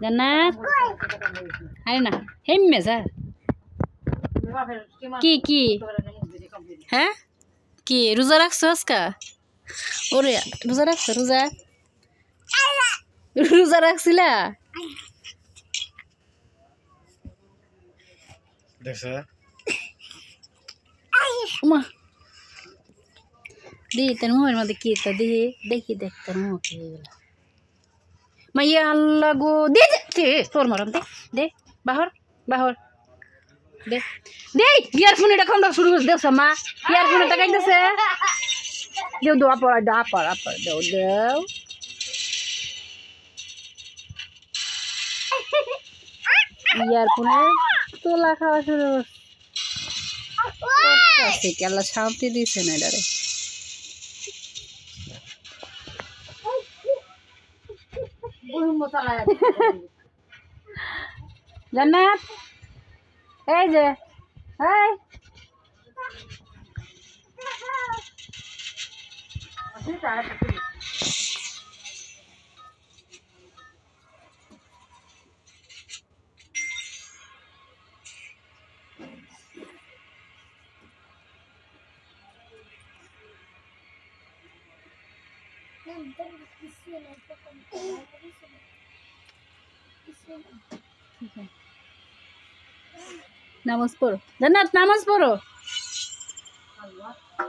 জান্নাত আরে না হেম্মে যা কি কি হ্যাঁ কি রোজা রাখছো আজকা ওরে রোজা রাখছো রোজা রোজা রাখছিলা দেখছ মা দি তোর মুখের মধ্যে কি তো দেখি দেখি দেখ তোর মুখ কি হয়ে গেল মাইয়া আল্লাহ গো দে দে তোর মরম দে দে বাহর বাহর দে দে ইয়ারফোন এটা কোনটা শুরু করে দেছ মা ইয়ারফোন এটা কাইতেছে দেও দো আপর দেও দেও ইয়ারফোনে তোলা খাওয়া শুরু করছে আল্লাহ শান্তি দিছে না এটারে জান্নাত এই যে এই নামাজ পড়ো জান্নাত নামাজ পড়ো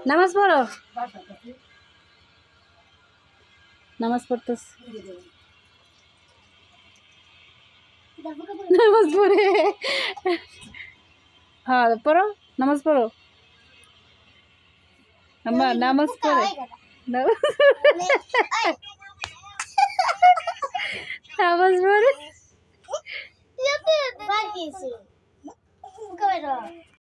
নামাজ পড়ো নামাজ পড়তেছ নামাজ পড়ে হ্যাঁ পড়ো নামাজ পড়ো আম্মা নামাজ পড়ে নামাজ পড়ে